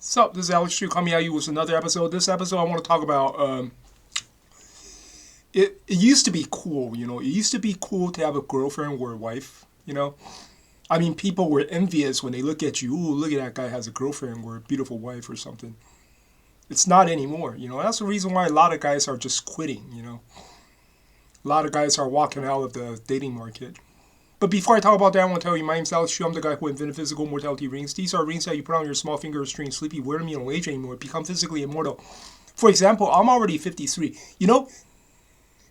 Sup, this is Alex Chu coming at you with another episode. This episode I want to talk about, it used to be cool, It used to be cool to have a girlfriend or a wife. I mean, people were envious when they look at you. Ooh, look at that guy has a girlfriend or a beautiful wife or something. It's not anymore. That's the reason why a lot of guys are just quitting. A lot of guys are walking out of the dating market. But before I talk about that, I want to tell you, my name's Alex Chu. I'm the guy who invented physical mortality rings. These are rings that you put on your small finger string sleepy. Wear them, you don't age anymore. Become physically immortal. For example, I'm already 53.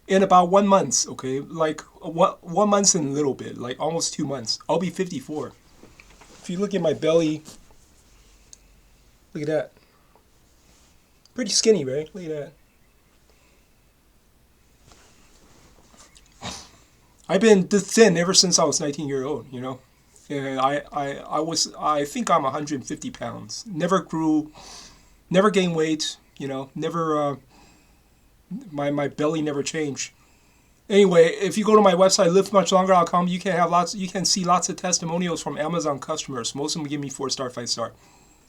In about 1 month, okay, like 1 month and a little bit, like almost 2 months, I'll be 54. If you look at my belly, look at that. Pretty skinny, right? Look at that. I've been this thin ever since I was 19 years old. And I think I'm 150 pounds. Never grew, never gained weight, never, my belly never changed. Anyway, if you go to my website, livemuchlonger.com, you can see lots of testimonials from Amazon customers. Most of them give me 4-star, 5-star.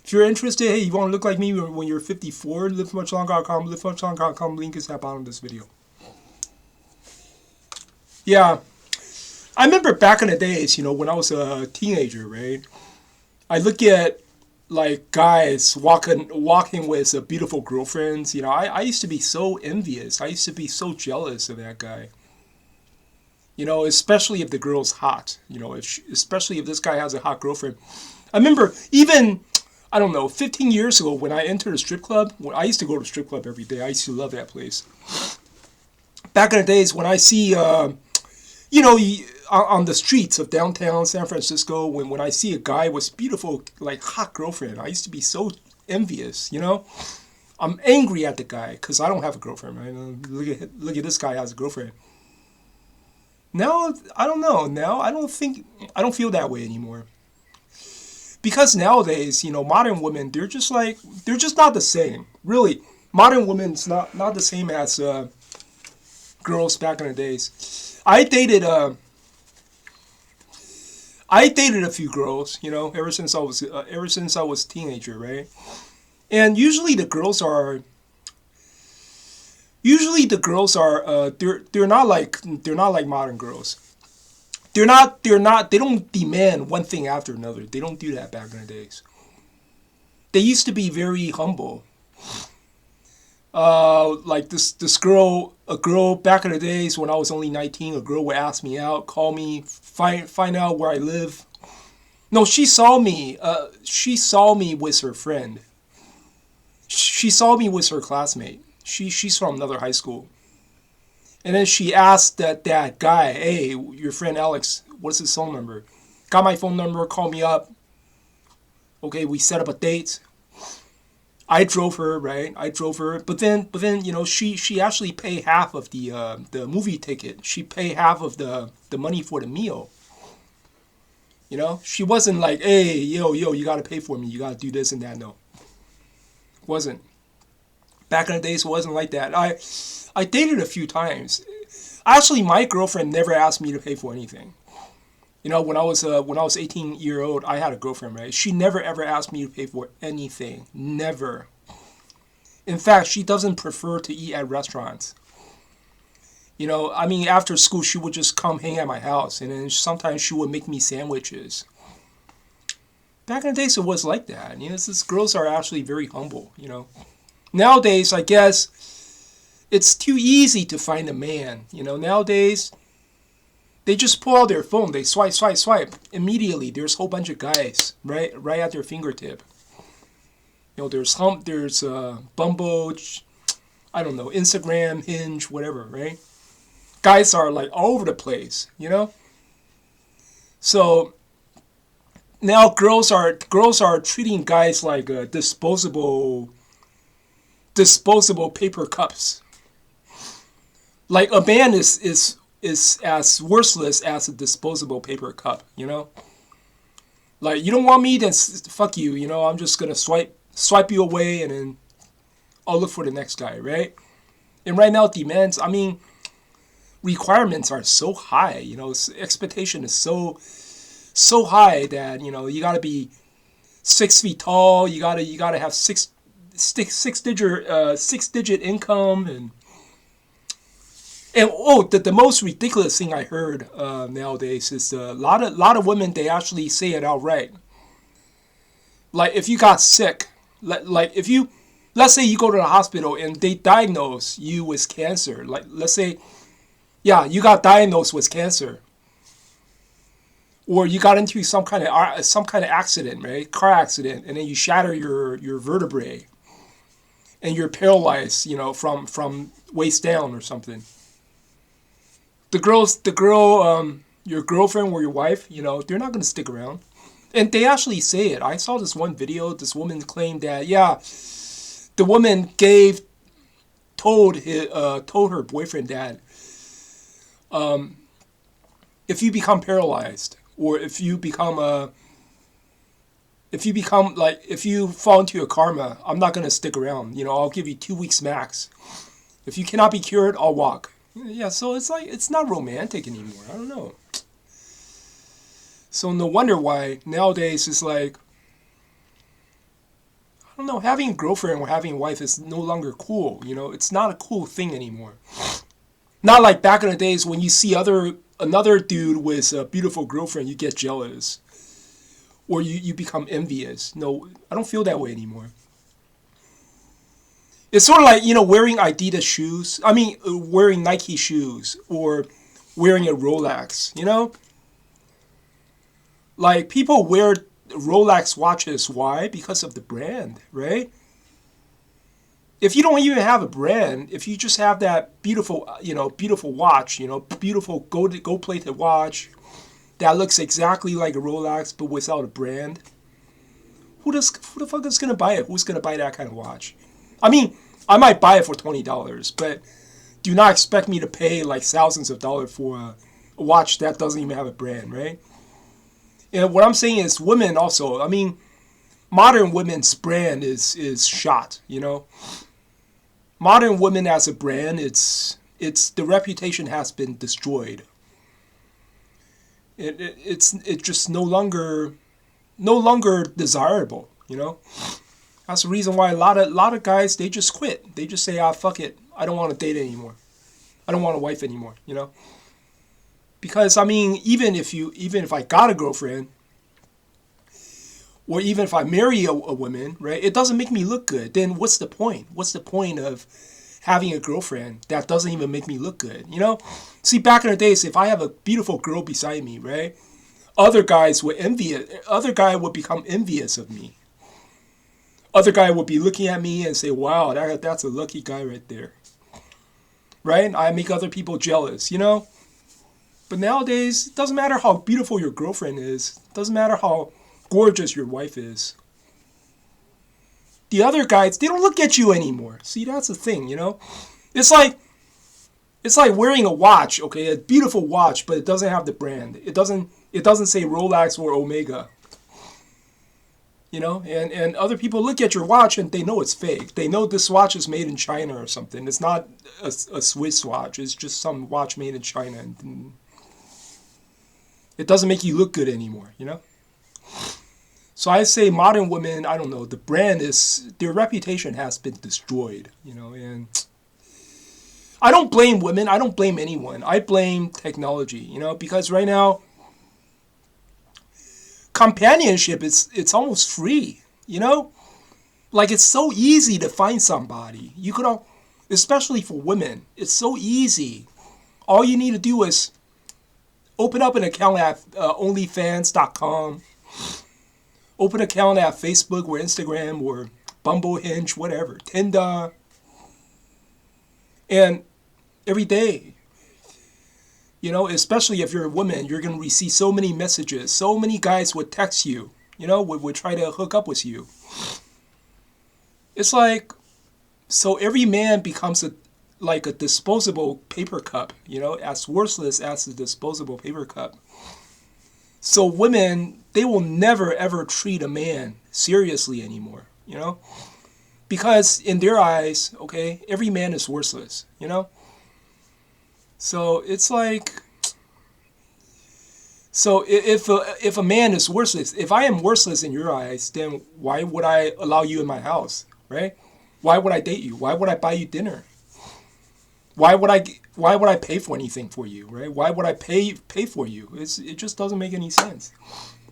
If you're interested, hey, you want to look like me when you're 54, livemuchlonger.com, livemuchlonger.com, link is at the bottom of this video. Yeah, I remember back in the days, when I was a teenager, right? I look at like guys walking with beautiful girlfriends. I used to be so envious. I used to be so jealous of that guy. Especially if the girl's hot. Especially if this guy has a hot girlfriend. I remember even, I don't know, 15 years ago when I entered a strip club. I used to go to a strip club every day. I used to love that place. Back in the days when I see, on the streets of downtown San Francisco, when I see a guy with beautiful, like hot girlfriend, I used to be so envious. I'm angry at the guy because I don't have a girlfriend, right? Look at this guy has a girlfriend. Now, I don't know. Now, I don't feel that way anymore. Because nowadays, modern women, they're just not the same. Really, modern women's not the same as girls back in the days. I dated a few girls, ever since I was a teenager, right? And usually the girls are they're not like modern girls. They don't demand one thing after another. They don't do that back in the days. They used to be very humble. Like a girl back in the days when I was only 19, a girl would ask me out, call me, find out where I live. No, she saw me. She saw me with her friend. She saw me with her classmate. She's from another high school. And then she asked that guy, hey, your friend Alex, what's his phone number? Got my phone number, called me up. Okay, we set up a date. I drove her, right? I drove her, but then, she actually paid half of the movie ticket. She paid half of the money for the meal. She wasn't like, hey, yo, you gotta pay for me. You gotta do this and that. No, wasn't. Back in the days, it wasn't like that. I dated a few times. Actually, my girlfriend never asked me to pay for anything. When I was 18 years old, I had a girlfriend, right? She never ever asked me to pay for anything. Never. In fact, she doesn't prefer to eat at restaurants. I mean, after school, she would just come hang at my house, and then sometimes she would make me sandwiches. Back in the days, it was like that. These girls are actually very humble. Nowadays, I guess it's too easy to find a man. Nowadays, they just pull out their phone, they swipe, swipe, swipe. Immediately, there's a whole bunch of guys right at their fingertip. There's Bumble, I don't know, Instagram, Hinge, whatever, right? Guys are like all over the place. So now girls are treating guys like disposable paper cups. Like a man is as worthless as a disposable paper cup. Like, you don't want me, then fuck you. I'm just gonna swipe you away, and then I'll look for the next guy, right? And right now, demands, I mean, requirements are so high. Expectation is so high that you gotta be 6 feet tall. You gotta have six digit income, and oh, the most ridiculous thing I heard nowadays is a lot of women, they actually say it outright. Like if you got sick, like if you, let's say you go to the hospital and they diagnose you with cancer. Like let's say, yeah, you got diagnosed with cancer, or you got into some kind of accident, right? Car accident, and then you shatter your vertebrae, and you're paralyzed, from waist down or something. Your girlfriend or your wife, they're not gonna stick around. And they actually say it. I saw this one video. This woman claimed that, yeah, the woman told her boyfriend that, if you become paralyzed, or if you fall into a karma, I'm not gonna stick around. I'll give you 2 weeks max. If you cannot be cured, I'll walk. Yeah, so it's like it's not romantic anymore. I don't know. So no wonder why nowadays it's like, I don't know, having a girlfriend or having a wife is no longer cool. It's not a cool thing anymore. Not like back in the days when you see another dude with a beautiful girlfriend, you get jealous, or you become envious. No, I don't feel that way anymore. It's sort of like, wearing Adidas shoes. I mean, wearing Nike shoes, or wearing a Rolex. Like people wear Rolex watches. Why? Because of the brand, right? If you don't even have a brand, if you just have that beautiful, beautiful watch, beautiful gold plated watch that looks exactly like a Rolex but without a brand, who the fuck is gonna buy it? Who's gonna buy that kind of watch? I mean, I might buy it for $20, but do not expect me to pay like thousands of dollars for a watch that doesn't even have a brand, right? And what I'm saying is, women also. I mean, modern women's brand is shot. Modern women as a brand, it's the reputation has been destroyed. It's just no longer desirable. That's the reason why a lot of guys, they just quit. They just say, fuck it, I don't want to date anymore. I don't want a wife anymore. Because I mean, even if I got a girlfriend, or even if I marry a woman, right, it doesn't make me look good. Then what's the point? What's the point of having a girlfriend that doesn't even make me look good? See, back in the days, if I have a beautiful girl beside me, right, other guys would envy it. Other guy would become envious of me. Other guy would be looking at me and say, "Wow, that's a lucky guy right there." Right? I make other people jealous. But nowadays, it doesn't matter how beautiful your girlfriend is. It doesn't matter how gorgeous your wife is. The other guys, they don't look at you anymore. See, that's the thing. It's like wearing a watch, okay, a beautiful watch, but it doesn't have the brand. It doesn't say Rolex or Omega. And other people look at your watch and they know it's fake. They know this watch is made in China or something. It's not a Swiss watch. It's just some watch made in China. And it doesn't make you look good anymore. So I say modern women, I don't know, their reputation has been destroyed. And I don't blame women. I don't blame anyone. I blame technology. Because right now, companionship, it's almost free. Like it's so easy to find somebody. Especially for women, it's so easy. All you need to do is open up an account at onlyfans.com. Open an account at Facebook or Instagram or Bumble, Hinge, whatever, Tinder. And every day, especially if you're a woman, you're going to receive so many messages. So many guys would text you, would try to hook up with you. It's like, so every man becomes like a disposable paper cup, as worthless as a disposable paper cup. So women, they will never ever treat a man seriously anymore, because in their eyes, okay, every man is worthless, So it's like, So if a man is worthless, if I am worthless in your eyes, then why would I allow you in my house, right? Why would I date you? Why would I buy you dinner? Why would I pay for anything for you, right? Why would I pay for you? It just doesn't make any sense.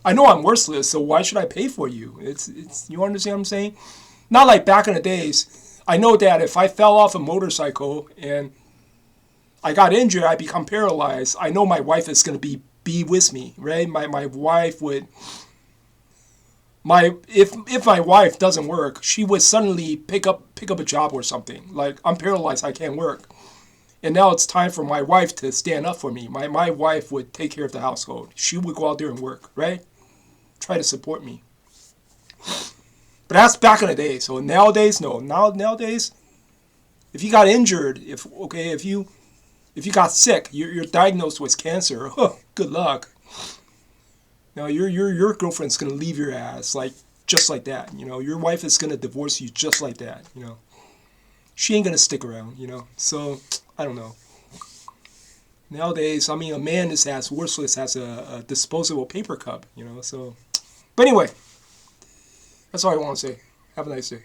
I know I'm worthless, so why should I pay for you? It's you understand what I'm saying? Not like back in the days. I know that if I fell off a motorcycle and I got injured, I become paralyzed. I know my wife is gonna be with me, right? My wife would if my wife doesn't work, she would suddenly pick up a job or something. Like I'm paralyzed, I can't work. And now it's time for my wife to stand up for me. My wife would take care of the household. She would go out there and work, right? Try to support me. But that's back in the day. So nowadays, no. Nowadays, if you got injured, if you got sick, you're diagnosed with cancer. Huh, good luck. Now your girlfriend's gonna leave your ass like just like that. Your wife is gonna divorce you just like that. She ain't gonna stick around. So I don't know. Nowadays, I mean, a man is as worthless as a disposable paper cup. So. But anyway, that's all I want to say. Have a nice day.